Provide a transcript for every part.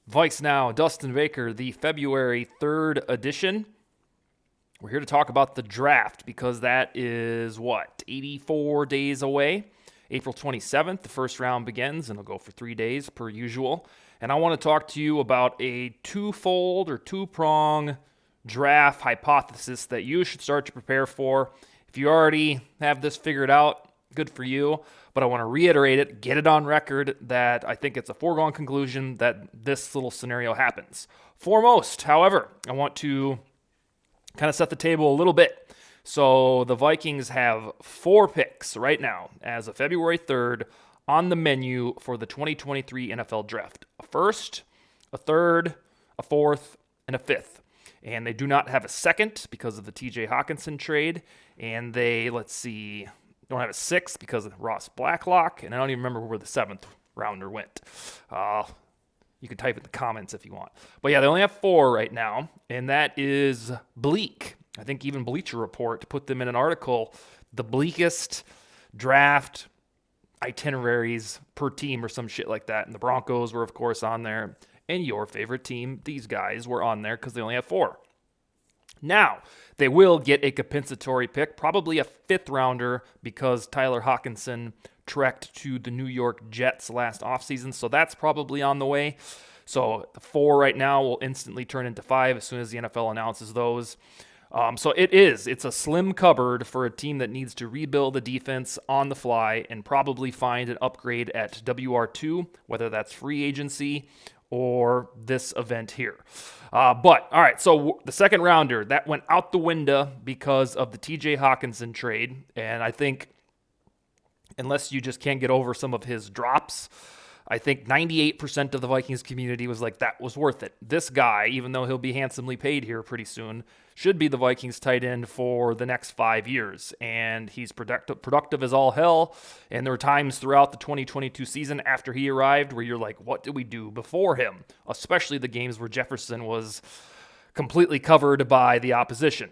VikesNow, Dustin Baker, the February 3rd edition. We're here to talk about the draft because that is, 84 days away. April 27th, the first round begins, and it'll go for 3 days per usual. And I want to talk to you about a twofold or two-prong draft hypothesis that you should start to prepare for. If you already have this figured out, good for you. But I want to reiterate it, get it on record that I think it's a foregone conclusion that this little scenario happens. Foremost, however, I want to kind of set the table a little bit. So the Vikings have 4 picks right now as of February 3rd on the menu for the 2023 NFL Draft. A first, a third, a fourth, and a fifth. And they do not have a second because of the TJ Hockenson trade. And they, don't have a sixth because of Ross Blacklock. And I don't even remember where the 7th rounder went. You can type in the comments if you want. But yeah, they only have 4 right now. And that is bleak. I think even Bleacher Report put them in an article, the bleakest draft itineraries per team or some shit like that. And the Broncos were, of course, on there. And your favorite team, these guys, were on there because they only have 4. Now, they will get a compensatory pick, probably a 5th rounder because Tyler Hockenson trekked to the New York Jets last offseason. So that's probably on the way. So the 4 right now will instantly turn into 5 as soon as the NFL announces those. So it's a slim cupboard for a team that needs to rebuild the defense on the fly and probably find an upgrade at WR2, whether that's free agency or this event here. But, all right, so the second rounder, that went out the window because of the TJ Hockenson trade. And I think, unless you just can't get over some of his drops, I think 98% of the Vikings community was like, that was worth it. This guy, even though he'll be handsomely paid here pretty soon, should be the Vikings tight end for the next 5 years. And he's productive as all hell. And there were times throughout the 2022 season after he arrived where you're like, what did we do before him? Especially the games where Jefferson was completely covered by the opposition.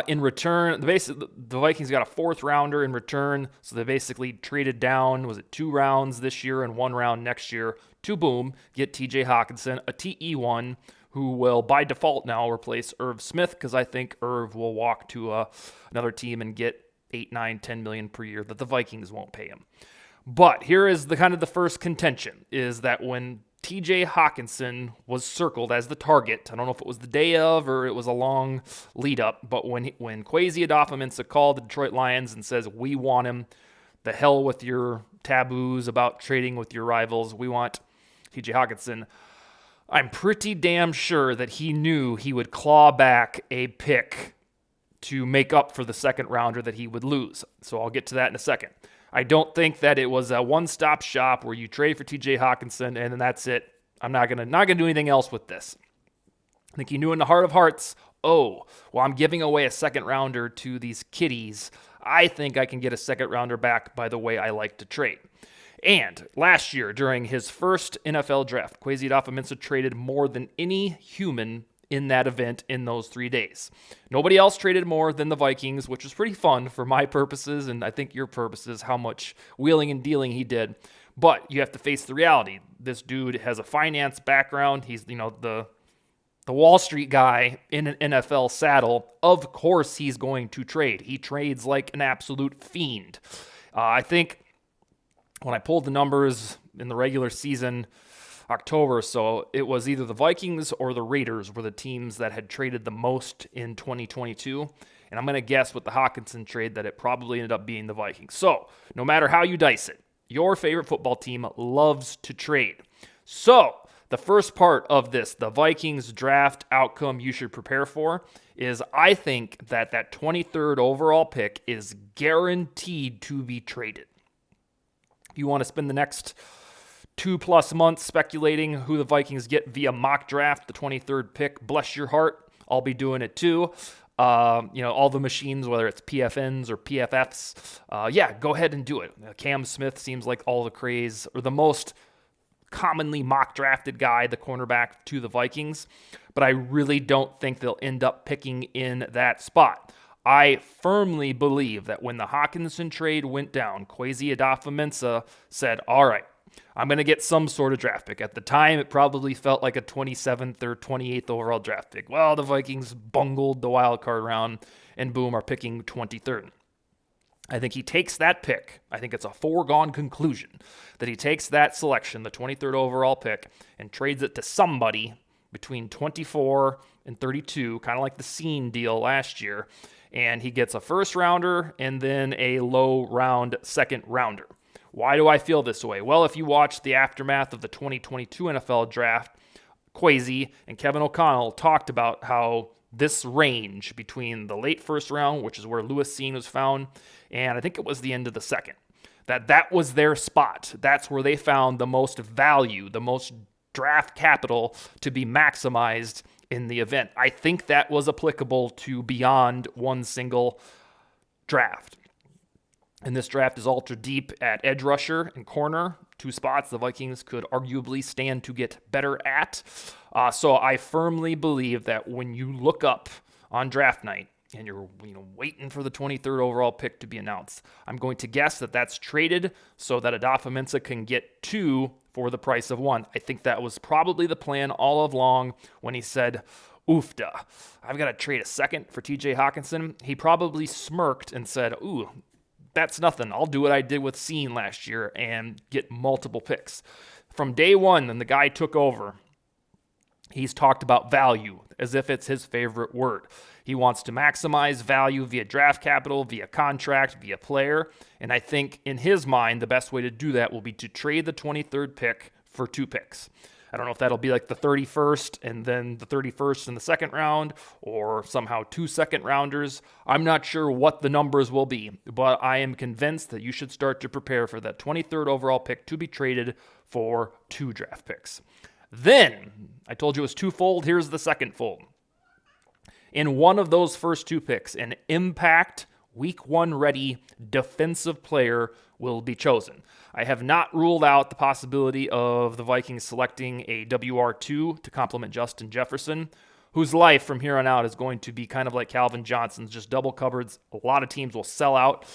In return, the Vikings got a 4th rounder in return, so they basically traded down, 2 rounds this year and 1 round next year to boom, get TJ Hockenson, a TE1, who will by default now replace Irv Smith, because I think Irv will walk to another team and get 8, 9, 10 million per year that the Vikings won't pay him. But here is the first contention, is that when TJ Hockenson was circled as the target, I don't know if it was the day of or it was a long lead up, but when Kwesi Adofo-Mensah called the Detroit Lions and says, we want him, the hell with your taboos about trading with your rivals, we want TJ Hockenson, I'm pretty damn sure that he knew he would claw back a pick to make up for the second rounder that he would lose. So I'll get to that in a second. I don't think that it was a one-stop shop where you trade for TJ Hockenson and then that's it. I'm not gonna do anything else with this. I think he knew in the heart of hearts, I'm giving away a second rounder to these kiddies. I think I can get a second rounder back by the way I like to trade. And last year, during his first NFL draft, Kwesi Adofo-Mensah traded more than any human in that event in those 3 days. Nobody else traded more than the Vikings, which was pretty fun for my purposes, and I think your purposes, how much wheeling and dealing he did. But you have to face the reality. This dude has a finance background. He's, the Wall Street guy in an NFL saddle. Of course he's going to trade. He trades like an absolute fiend. I think when I pulled the numbers in the regular season, October, so it was either the Vikings or the Raiders were the teams that had traded the most in 2022. And I'm going to guess with the Hockenson trade that it probably ended up being the Vikings. So no matter how you dice it, your favorite football team loves to trade. So the first part of this, the Vikings draft outcome you should prepare for, is I think that 23rd overall pick is guaranteed to be traded. You want to spend the next 2+ months speculating who the Vikings get via mock draft, the 23rd pick. Bless your heart. I'll be doing it too. All the machines, whether it's PFNs or PFFs, go ahead and do it. Cam Smith seems like all the craze, or the most commonly mock drafted guy, the cornerback to the Vikings. But I really don't think they'll end up picking in that spot. I firmly believe that when the Hockenson trade went down, Kwesi Adofo-Mensah said, all right, I'm going to get some sort of draft pick. At the time, it probably felt like a 27th or 28th overall draft pick. Well, the Vikings bungled the wild card round and boom, are picking 23rd. I think he takes that pick. I think it's a foregone conclusion that he takes that selection, the 23rd overall pick, and trades it to somebody between 24 and 32, kind of like the Scene deal last year. And he gets a first rounder and then a low round second rounder. Why do I feel this way? Well, if you watch the aftermath of the 2022 NFL draft, Kwesi and Kevin O'Connell talked about how this range between the late first round, which is where Lewis Scene was found, and I think it was the end of the second, that was their spot. That's where they found the most value, the most draft capital to be maximized in the event. I think that was applicable to beyond one single draft. And this draft is ultra deep at edge rusher and corner, two spots the Vikings could arguably stand to get better at. So I firmly believe that when you look up on draft night and you're waiting for the 23rd overall pick to be announced, I'm going to guess that that's traded so that Adolfo Mensa can get 2 for the price of 1. I think that was probably the plan all along when he said, oofda, I've got to trade a second for TJ Hawkinson. He probably smirked and said, ooh, that's nothing. I'll do what I did with Scene last year and get multiple picks. From day one, when the guy took over, he's talked about value as if it's his favorite word. He wants to maximize value via draft capital, via contract, via player. And I think in his mind, the best way to do that will be to trade the 23rd pick for 2 picks. I don't know if that'll be like the 31st and then the 31st in the second round or somehow 2 second rounders. I'm not sure what the numbers will be, but I am convinced that you should start to prepare for that 23rd overall pick to be traded for 2 draft picks. Then, I told you it was twofold. Here's the second fold. In one of those first 2 picks, an impact week 1 ready defensive player will be chosen. I have not ruled out the possibility of the Vikings selecting a WR2 to complement Justin Jefferson, whose life from here on out is going to be kind of like Calvin Johnson's, just double cupboards. A lot of teams will sell out,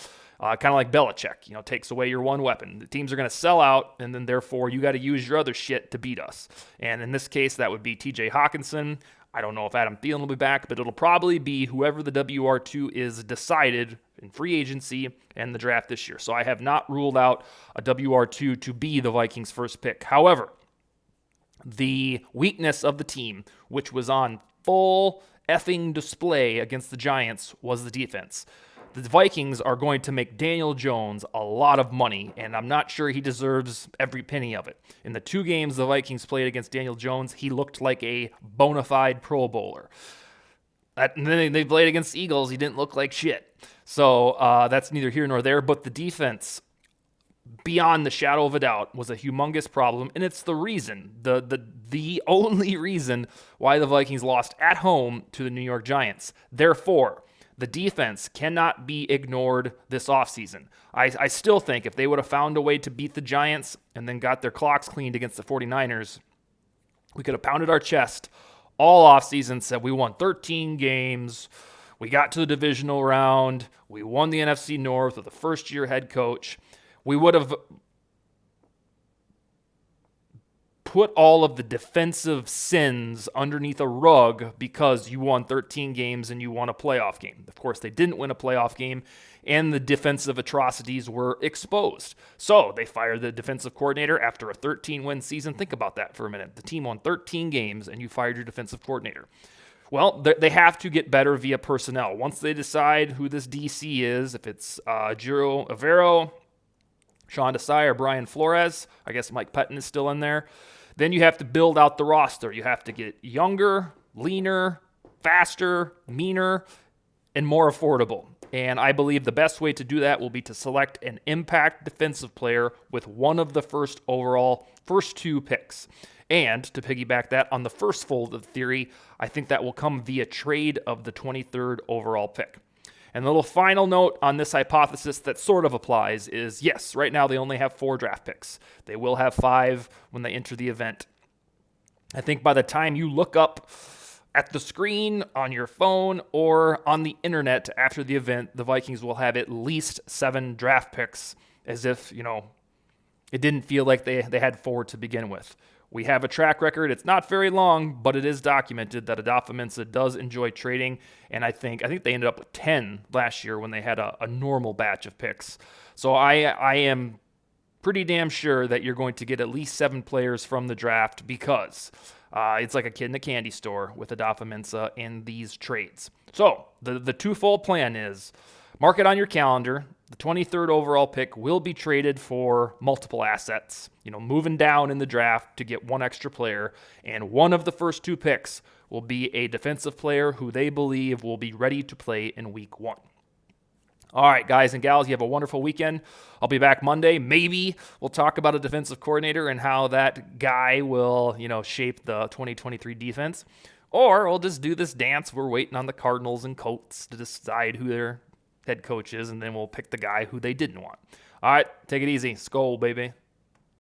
kind of like Belichick, takes away your one weapon. The teams are going to sell out, and then therefore you got to use your other shit to beat us. And in this case, that would be TJ Hawkinson. I don't know if Adam Thielen will be back, but it'll probably be whoever the WR2 is decided in free agency and the draft this year. So I have not ruled out a WR2 to be the Vikings' first pick. However, the weakness of the team, which was on full effing display against the Giants, was the defense. The Vikings are going to make Daniel Jones a lot of money, and I'm not sure he deserves every penny of it. In the 2 games the Vikings played against Daniel Jones, he looked like a bona fide Pro Bowler. And then they played against the Eagles, he didn't look like shit. So that's neither here nor there, but the defense, beyond the shadow of a doubt, was a humongous problem, and it's the reason, the only reason why the Vikings lost at home to the New York Giants. Therefore, the defense cannot be ignored this offseason. I still think if they would have found a way to beat the Giants and then got their clocks cleaned against the 49ers, we could have pounded our chest all offseason, said we won 13 games, we got to the divisional round, we won the NFC North with a first-year head coach. We would have put all of the defensive sins underneath a rug because you won 13 games and you won a playoff game. Of course, they didn't win a playoff game, and the defensive atrocities were exposed. So they fired the defensive coordinator after a 13-win season. Think about that for a minute. The team won 13 games, and you fired your defensive coordinator. Well, they have to get better via personnel. Once they decide who this DC is, if it's Giro Avero, Sean Desai, or Brian Flores, I guess Mike Pettin is still in there, then you have to build out the roster. You have to get younger, leaner, faster, meaner, and more affordable. And I believe the best way to do that will be to select an impact defensive player with one of the first 2 picks. And to piggyback that on the first fold of the theory, I think that will come via trade of the 23rd overall pick. And the little final note on this hypothesis that sort of applies is, yes, right now they only have 4 draft picks. They will have 5 when they enter the event. I think by the time you look up at the screen on your phone or on the internet after the event, the Vikings will have at least 7 draft picks, as if, It didn't feel like they had 4 to begin with. We have a track record. It's not very long, but it is documented that Adolfo does enjoy trading, and I think they ended up with 10 last year when they had a normal batch of picks. So I am pretty damn sure that you're going to get at least 7 players from the draft because it's like a kid in a candy store with Adolfo in these trades. So the twofold plan is mark it on your calendar. The 23rd overall pick will be traded for multiple assets, moving down in the draft to get one extra player. And one of the first 2 picks will be a defensive player who they believe will be ready to play in week 1. All right, guys and gals, you have a wonderful weekend. I'll be back Monday. Maybe we'll talk about a defensive coordinator and how that guy will, shape the 2023 defense. Or we'll just do this dance. We're waiting on the Cardinals and Colts to decide who their head coach is, and then we'll pick the guy who they didn't want. All right, take it easy. Skol, baby.